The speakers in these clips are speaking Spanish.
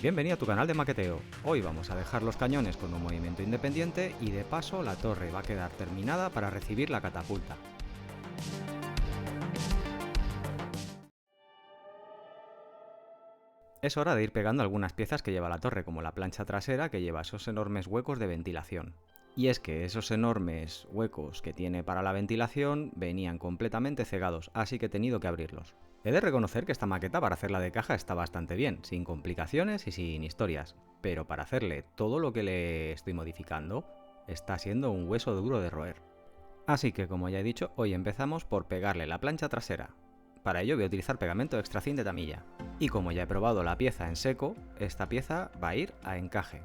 Bienvenido a tu canal de maqueteo. Hoy vamos a dejar los cañones con un movimiento independiente y de paso la torre va a quedar terminada para recibir la catapulta. Es hora de ir pegando algunas piezas que lleva la torre, como la plancha trasera que lleva esos enormes huecos de ventilación. Y es que esos enormes huecos que tiene para la ventilación venían completamente cegados, así que he tenido que abrirlos. He de reconocer que esta maqueta para hacerla de caja está bastante bien, sin complicaciones y sin historias, pero para hacerle todo lo que le estoy modificando, está siendo un hueso duro de roer. Así que, como ya he dicho, hoy empezamos por pegarle la plancha trasera. Para ello voy a utilizar pegamento extra thin de Tamiya. Y como ya he probado la pieza en seco, esta pieza va a ir a encaje.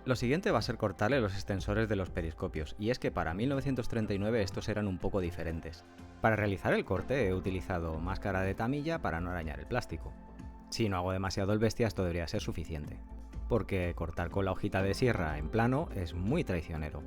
Lo siguiente va a ser cortarle los extensores de los periscopios, y es que para 1939 estos eran un poco diferentes. Para realizar el corte he utilizado máscara de Tamiya para no arañar el plástico. Si no hago demasiado el bestia, esto debería ser suficiente, porque cortar con la hojita de sierra en plano es muy traicionero.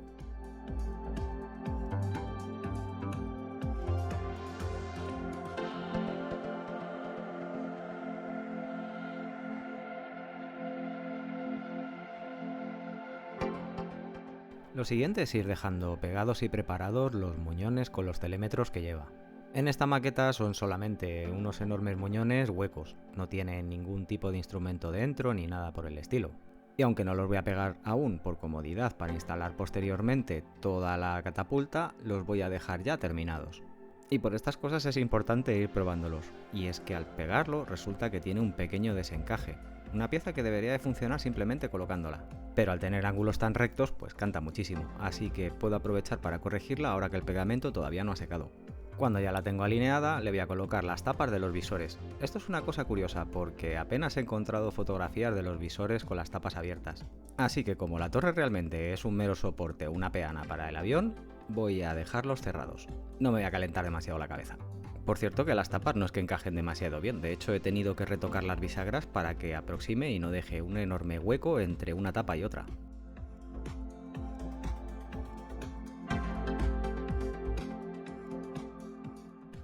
Lo siguiente es ir dejando pegados y preparados los muñones con los telémetros que lleva. En esta maqueta son solamente unos enormes muñones huecos, no tienen ningún tipo de instrumento dentro ni nada por el estilo. Y aunque no los voy a pegar aún por comodidad para instalar posteriormente toda la catapulta, los voy a dejar ya terminados. Y por estas cosas es importante ir probándolos, y es que al pegarlo resulta que tiene un pequeño desencaje, una pieza que debería de funcionar simplemente colocándola. Pero al tener ángulos tan rectos, pues canta muchísimo, así que puedo aprovechar para corregirla ahora que el pegamento todavía no ha secado. Cuando ya la tengo alineada, le voy a colocar las tapas de los visores. Esto es una cosa curiosa porque apenas he encontrado fotografías de los visores con las tapas abiertas. Así que como la torre realmente es un mero soporte o una peana para el avión, voy a dejarlos cerrados. No me voy a calentar demasiado la cabeza. Por cierto que las tapas no es que encajen demasiado bien, de hecho he tenido que retocar las bisagras para que aproxime y no deje un enorme hueco entre una tapa y otra.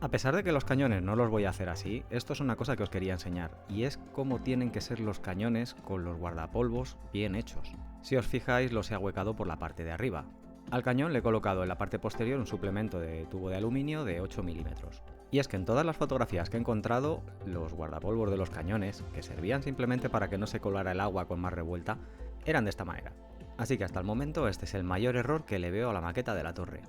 A pesar de que los cañones no los voy a hacer así, esto es una cosa que os quería enseñar, y es cómo tienen que ser los cañones con los guardapolvos bien hechos. Si os fijáis, los he ahuecado por la parte de arriba. Al cañón le he colocado en la parte posterior un suplemento de tubo de aluminio de 8 milímetros. Y es que en todas las fotografías que he encontrado, los guardapolvos de los cañones, que servían simplemente para que no se colara el agua con más revuelta, eran de esta manera. Así que hasta el momento este es el mayor error que le veo a la maqueta de la torre.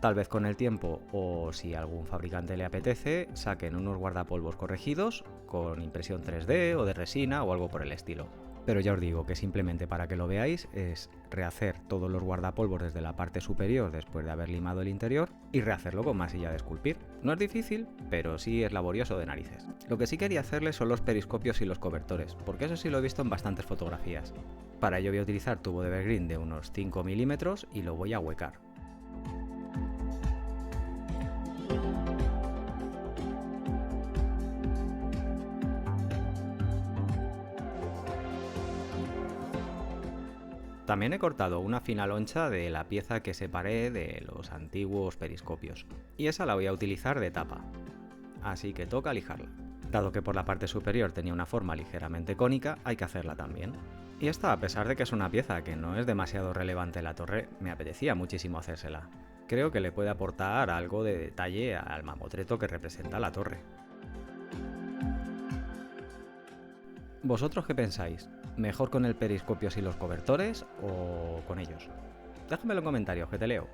Tal vez con el tiempo, o si a algún fabricante le apetece, saquen unos guardapolvos corregidos, con impresión 3D o de resina o algo por el estilo. Pero ya os digo que simplemente para que lo veáis es rehacer todos los guardapolvos desde la parte superior después de haber limado el interior y rehacerlo con masilla de esculpir. No es difícil, pero sí es laborioso de narices. Lo que sí quería hacerle son los periscopios y los cobertores, porque eso sí lo he visto en bastantes fotografías. Para ello voy a utilizar tubo de evergreen de unos 5 milímetros y lo voy a ahuecar. También he cortado una fina loncha de la pieza que separé de los antiguos periscopios, y esa la voy a utilizar de tapa, así que toca lijarla. Dado que por la parte superior tenía una forma ligeramente cónica, hay que hacerla también. Y esta, a pesar de que es una pieza que no es demasiado relevante en la torre, me apetecía muchísimo hacérsela. Creo que le puede aportar algo de detalle al mamotreto que representa la torre. ¿Vosotros qué pensáis? ¿Mejor con el periscopio y los cobertores o con ellos? Déjamelo en comentarios, que te leo.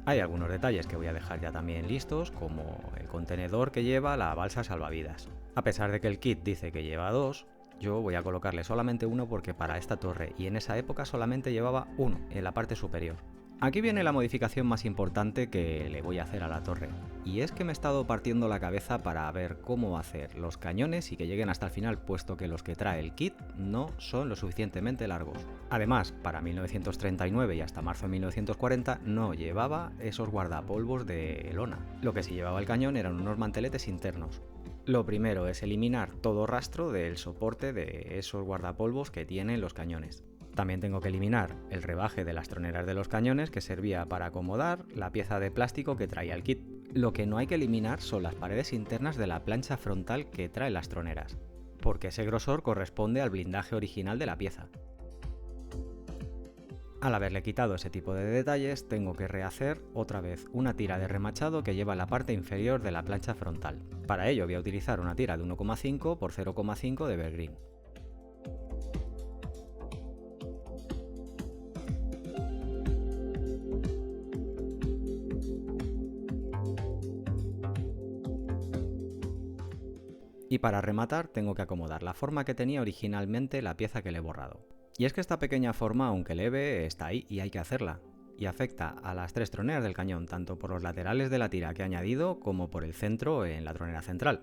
Hay algunos detalles que voy a dejar ya también listos, como el contenedor que lleva la balsa salvavidas. A pesar de que el kit dice que lleva dos, yo voy a colocarle solamente uno porque para esta torre y en esa época solamente llevaba uno en la parte superior. Aquí viene la modificación más importante que le voy a hacer a la torre, y es que me he estado partiendo la cabeza para ver cómo hacer los cañones y que lleguen hasta el final, puesto que los que trae el kit no son lo suficientemente largos. Además, para 1939 y hasta marzo de 1940 no llevaba esos guardapolvos de lona. Lo que sí llevaba el cañón eran unos manteletes internos. Lo primero es eliminar todo rastro del soporte de esos guardapolvos que tienen los cañones. También tengo que eliminar el rebaje de las troneras de los cañones que servía para acomodar la pieza de plástico que traía el kit. Lo que no hay que eliminar son las paredes internas de la plancha frontal que trae las troneras, porque ese grosor corresponde al blindaje original de la pieza. Al haberle quitado ese tipo de detalles, tengo que rehacer otra vez una tira de remachado que lleva la parte inferior de la plancha frontal. Para ello voy a utilizar una tira de 1,5 x 0,5 de Evergreen. Y para rematar tengo que acomodar la forma que tenía originalmente la pieza que le he borrado. Y es que esta pequeña forma, aunque leve, está ahí y hay que hacerla. Y afecta a las tres troneras del cañón, tanto por los laterales de la tira que he añadido como por el centro en la tronera central.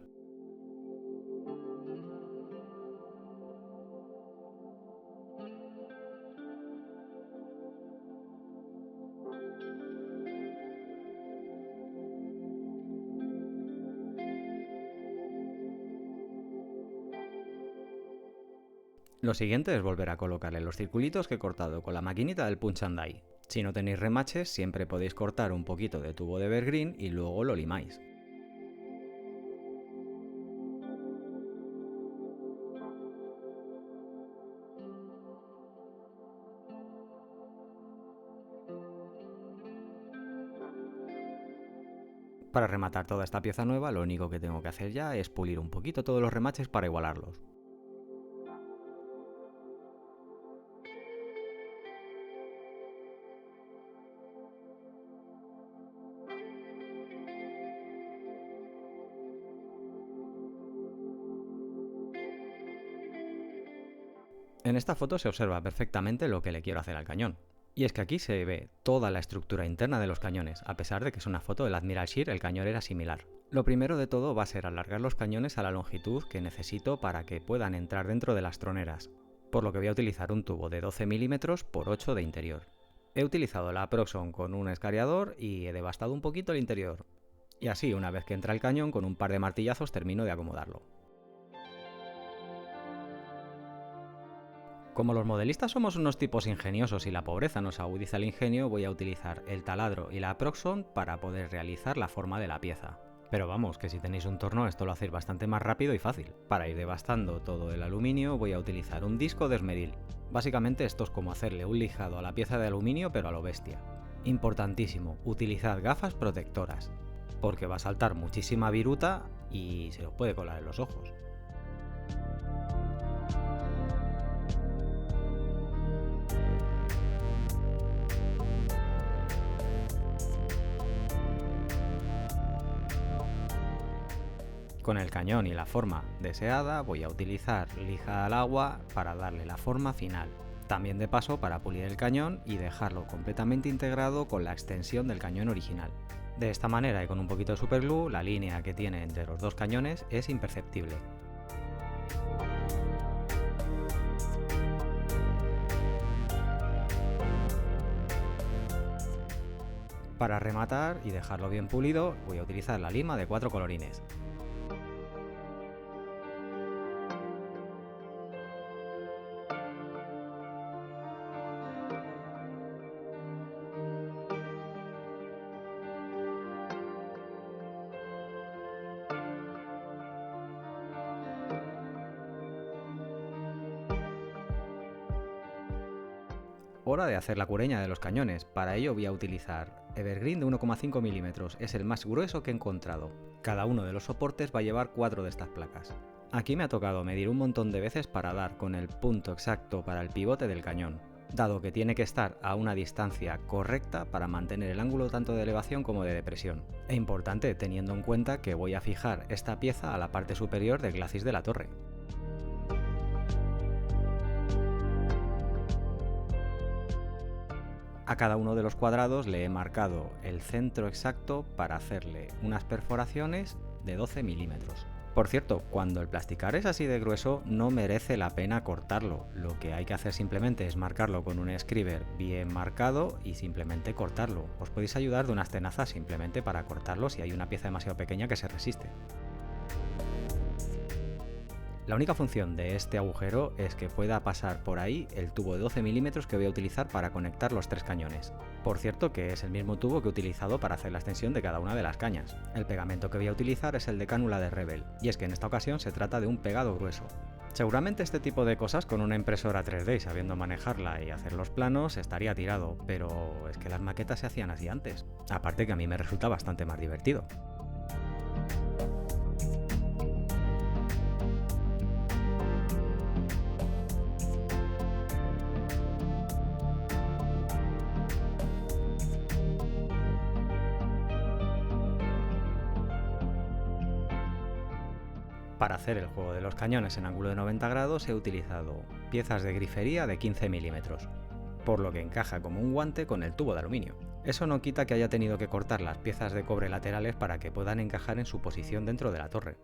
Lo siguiente es volver a colocarle los circulitos que he cortado con la maquinita del Punch and Die. Si no tenéis remaches, siempre podéis cortar un poquito de tubo de Evergreen y luego lo limáis. Para rematar toda esta pieza nueva, lo único que tengo que hacer ya es pulir un poquito todos los remaches para igualarlos. En esta foto se observa perfectamente lo que le quiero hacer al cañón. Y es que aquí se ve toda la estructura interna de los cañones, a pesar de que es una foto del Admiral Scheer, el cañón era similar. Lo primero de todo va a ser alargar los cañones a la longitud que necesito para que puedan entrar dentro de las troneras, por lo que voy a utilizar un tubo de 12 mm por 8 de interior. He utilizado la Proxxon con un escariador y he devastado un poquito el interior. Y así, una vez que entra el cañón, con un par de martillazos termino de acomodarlo. Como los modelistas somos unos tipos ingeniosos y la pobreza nos agudiza el ingenio, voy a utilizar el taladro y la Proxxon para poder realizar la forma de la pieza. Pero vamos, que si tenéis un torno esto lo hacéis bastante más rápido y fácil. Para ir devastando todo el aluminio voy a utilizar un disco de esmeril. Básicamente esto es como hacerle un lijado a la pieza de aluminio pero a lo bestia. Importantísimo, utilizad gafas protectoras, porque va a saltar muchísima viruta y se os puede colar en los ojos. Con el cañón y la forma deseada voy a utilizar lija al agua para darle la forma final. También de paso para pulir el cañón y dejarlo completamente integrado con la extensión del cañón original. De esta manera y con un poquito de superglue, la línea que tiene entre los dos cañones es imperceptible. Para rematar y dejarlo bien pulido, voy a utilizar la lima de 4 colorines. Hora de hacer la cureña de los cañones. Para ello voy a utilizar Evergreen de 1,5 mm, es el más grueso que he encontrado. Cada uno de los soportes va a llevar 4 de estas placas. Aquí me ha tocado medir un montón de veces para dar con el punto exacto para el pivote del cañón, dado que tiene que estar a una distancia correcta para mantener el ángulo tanto de elevación como de depresión. E importante teniendo en cuenta que voy a fijar esta pieza a la parte superior del glacis de la torre. A cada uno de los cuadrados le he marcado el centro exacto para hacerle unas perforaciones de 12 milímetros. Por cierto, cuando el plasticar es así de grueso no merece la pena cortarlo. Lo que hay que hacer simplemente es marcarlo con un scriber bien marcado y simplemente cortarlo. Os podéis ayudar de unas tenazas simplemente para cortarlo si hay una pieza demasiado pequeña que se resiste. La única función de este agujero es que pueda pasar por ahí el tubo de 12 milímetros que voy a utilizar para conectar los 3 cañones. Por cierto que es el mismo tubo que he utilizado para hacer la extensión de cada una de las cañas. El pegamento que voy a utilizar es el de cánula de Rebel, y es que en esta ocasión se trata de un pegado grueso. Seguramente este tipo de cosas con una impresora 3D y sabiendo manejarla y hacer los planos estaría tirado, pero es que las maquetas se hacían así antes. Aparte que a mí me resulta bastante más divertido. Para hacer el juego de los cañones en ángulo de 90 grados he utilizado piezas de grifería de 15 milímetros, por lo que encaja como un guante con el tubo de aluminio. Eso no quita que haya tenido que cortar las piezas de cobre laterales para que puedan encajar en su posición dentro de la torre.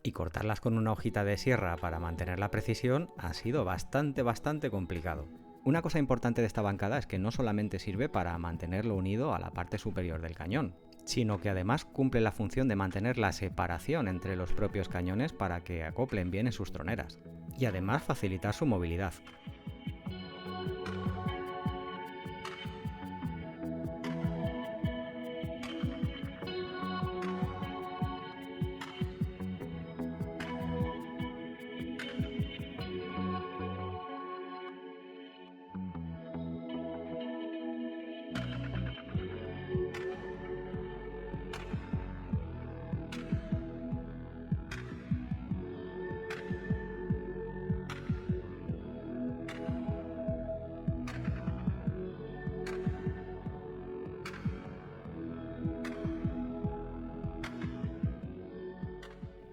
Y cortarlas con una hojita de sierra para mantener la precisión ha sido bastante complicado. Una cosa importante de esta bancada es que no solamente sirve para mantenerlo unido a la parte superior del cañón, sino que además cumple la función de mantener la separación entre los propios cañones para que acoplen bien en sus troneras, y además facilitar su movilidad.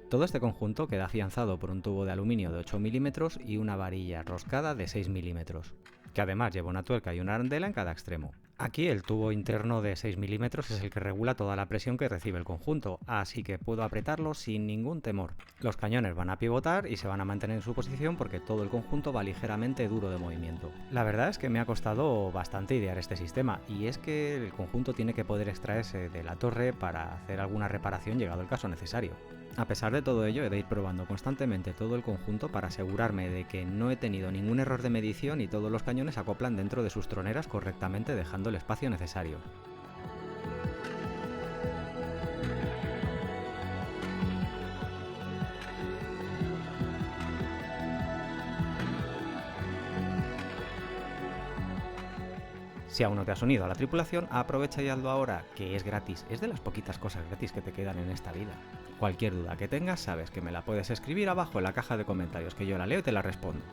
Todo este conjunto queda afianzado por un tubo de aluminio de 8 milímetros y una varilla roscada de 6 milímetros, que además lleva una tuerca y una arandela en cada extremo. Aquí el tubo interno de 6 milímetros es el que regula toda la presión que recibe el conjunto, así que puedo apretarlo sin ningún temor. Los cañones van a pivotar y se van a mantener en su posición porque todo el conjunto va ligeramente duro de movimiento. La verdad es que me ha costado bastante idear este sistema, y es que el conjunto tiene que poder extraerse de la torre para hacer alguna reparación llegado el caso necesario. A pesar de todo ello, he de ir probando constantemente todo el conjunto para asegurarme de que no he tenido ningún error de medición y todos los cañones acoplan dentro de sus troneras correctamente, dejando el espacio necesario. Si aún no te has unido a la tripulación, aprovecha y hazlo ahora, que es gratis. Es de las poquitas cosas gratis que te quedan en esta vida. Cualquier duda que tengas, sabes que me la puedes escribir abajo en la caja de comentarios, que yo la leo y te la respondo.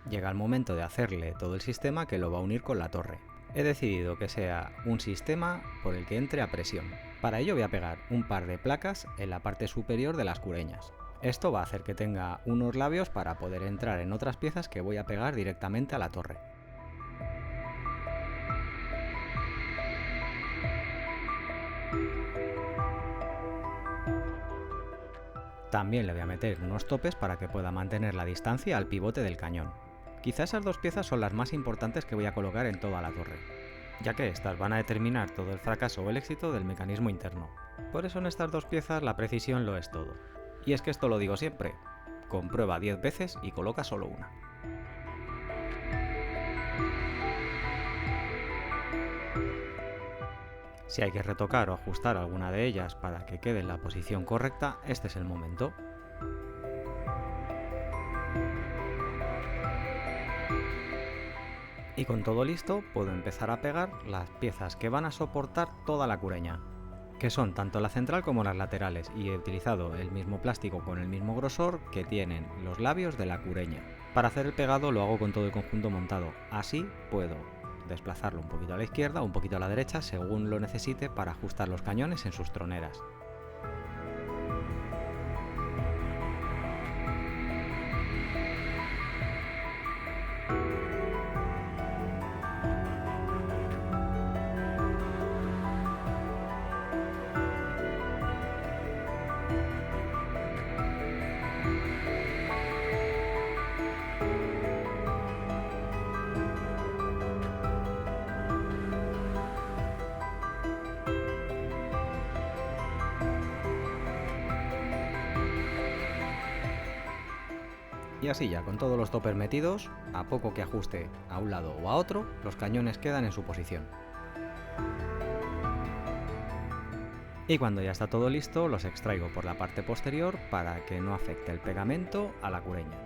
Llega el momento de hacerle todo el sistema que lo va a unir con la torre. He decidido que sea un sistema por el que entre a presión. Para ello voy a pegar un par de placas en la parte superior de las cureñas. Esto va a hacer que tenga unos labios para poder entrar en otras piezas que voy a pegar directamente a la torre. También le voy a meter unos topes para que pueda mantener la distancia al pivote del cañón. Quizá esas dos piezas son las más importantes que voy a colocar en toda la torre, ya que estas van a determinar todo el fracaso o el éxito del mecanismo interno. Por eso en estas dos piezas la precisión lo es todo. Y es que esto lo digo siempre, comprueba 10 veces y coloca solo una. Si hay que retocar o ajustar alguna de ellas para que quede en la posición correcta, este es el momento. Y con todo listo puedo empezar a pegar las piezas que van a soportar toda la cureña, que son tanto la central como las laterales, y he utilizado el mismo plástico con el mismo grosor que tienen los labios de la cureña. Para hacer el pegado lo hago con todo el conjunto montado, así puedo desplazarlo un poquito a la izquierda o un poquito a la derecha según lo necesite para ajustar los cañones en sus troneras. Y así ya, con todos los toppers metidos, a poco que ajuste a un lado o a otro, los cañones quedan en su posición. Y cuando ya está todo listo, los extraigo por la parte posterior para que no afecte el pegamento a la cureña.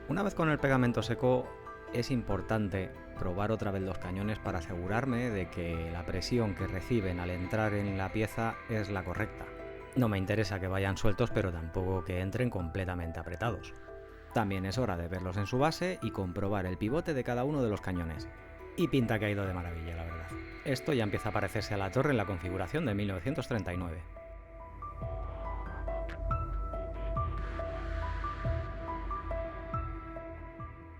Una vez con el pegamento seco, es importante probar otra vez los cañones para asegurarme de que la presión que reciben al entrar en la pieza es la correcta. No me interesa que vayan sueltos, pero tampoco que entren completamente apretados. También es hora de verlos en su base y comprobar el pivote de cada uno de los cañones. Y pinta que ha ido de maravilla, la verdad. Esto ya empieza a parecerse a la torre en la configuración de 1939.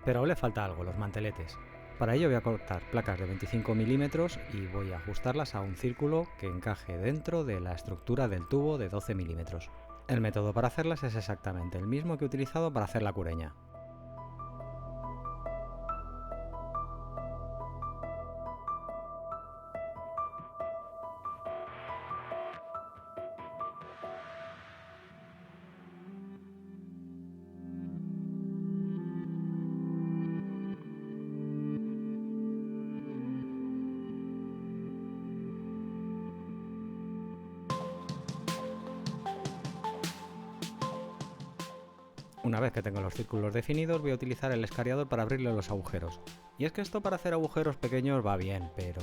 Pero aún le falta algo, los manteletes. Para ello voy a cortar placas de 25 milímetros y voy a ajustarlas a un círculo que encaje dentro de la estructura del tubo de 12 milímetros. El método para hacerlas es exactamente el mismo que he utilizado para hacer la cureña. Una vez que tengo los círculos definidos, voy a utilizar el escariador para abrirle los agujeros. Y es que esto para hacer agujeros pequeños va bien, pero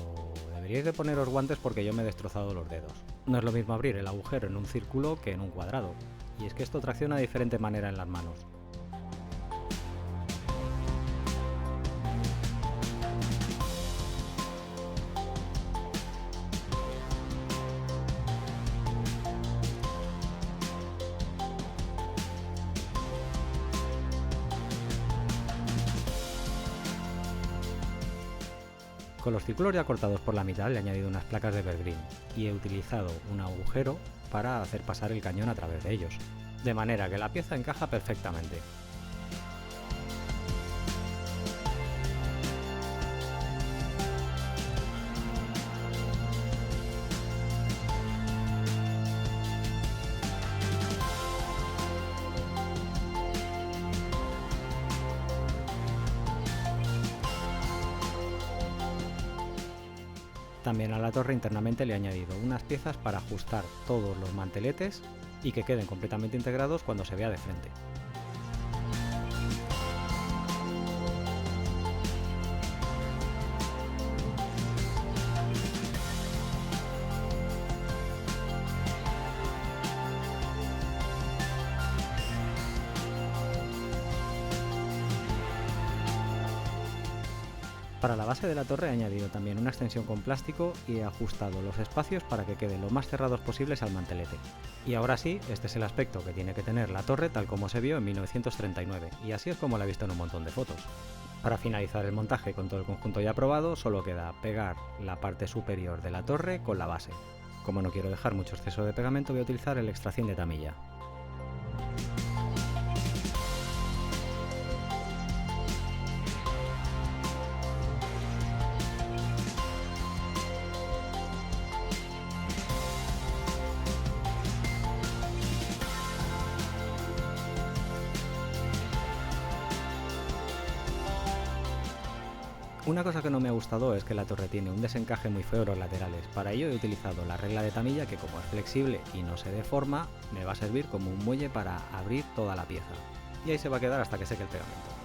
deberíais de poneros guantes porque yo me he destrozado los dedos. No es lo mismo abrir el agujero en un círculo que en un cuadrado, y es que esto tracciona de diferente manera en las manos. Con los círculos ya cortados por la mitad le he añadido unas placas de evergreen y he utilizado un agujero para hacer pasar el cañón a través de ellos, de manera que la pieza encaja perfectamente. También a la torre internamente le he añadido unas piezas para ajustar todos los manteletes y que queden completamente integrados cuando se vea de frente. Para la base de la torre he añadido también una extensión con plástico y he ajustado los espacios para que queden lo más cerrados posibles al mantelete. Y ahora sí, este es el aspecto que tiene que tener la torre tal como se vio en 1939, y así es como la he visto en un montón de fotos. Para finalizar el montaje con todo el conjunto ya probado, solo queda pegar la parte superior de la torre con la base. Como no quiero dejar mucho exceso de pegamento, voy a utilizar el extracín de tamilla. Una cosa que no me ha gustado es que la torre tiene un desencaje muy feo en los laterales. Para ello he utilizado la regla de tamilla que, como es flexible y no se deforma, me va a servir como un muelle para abrir toda la pieza. Y ahí se va a quedar hasta que seque el pegamento.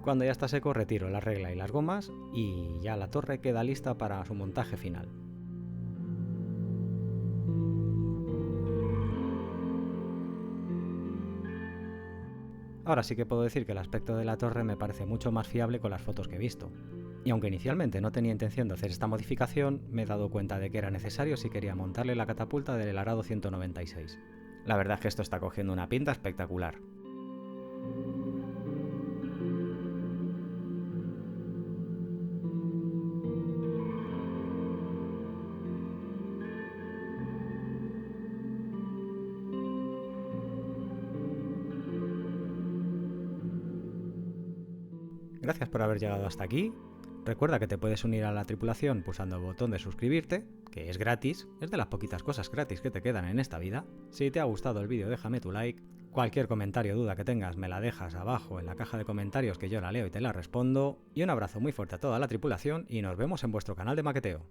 Cuando ya está seco retiro la regla y las gomas y ya la torre queda lista para su montaje final. Ahora sí que puedo decir que el aspecto de la torre me parece mucho más fiable con las fotos que he visto. Y aunque inicialmente no tenía intención de hacer esta modificación, me he dado cuenta de que era necesario si quería montarle la catapulta del Arado 196. La verdad es que esto está cogiendo una pinta espectacular. Gracias por haber llegado hasta aquí. Recuerda que te puedes unir a la tripulación pulsando el botón de suscribirte, que es gratis, es de las poquitas cosas gratis que te quedan en esta vida. Si te ha gustado el vídeo déjame tu like, cualquier comentario o duda que tengas me la dejas abajo en la caja de comentarios que yo la leo y te la respondo, y un abrazo muy fuerte a toda la tripulación y nos vemos en vuestro canal de maqueteo.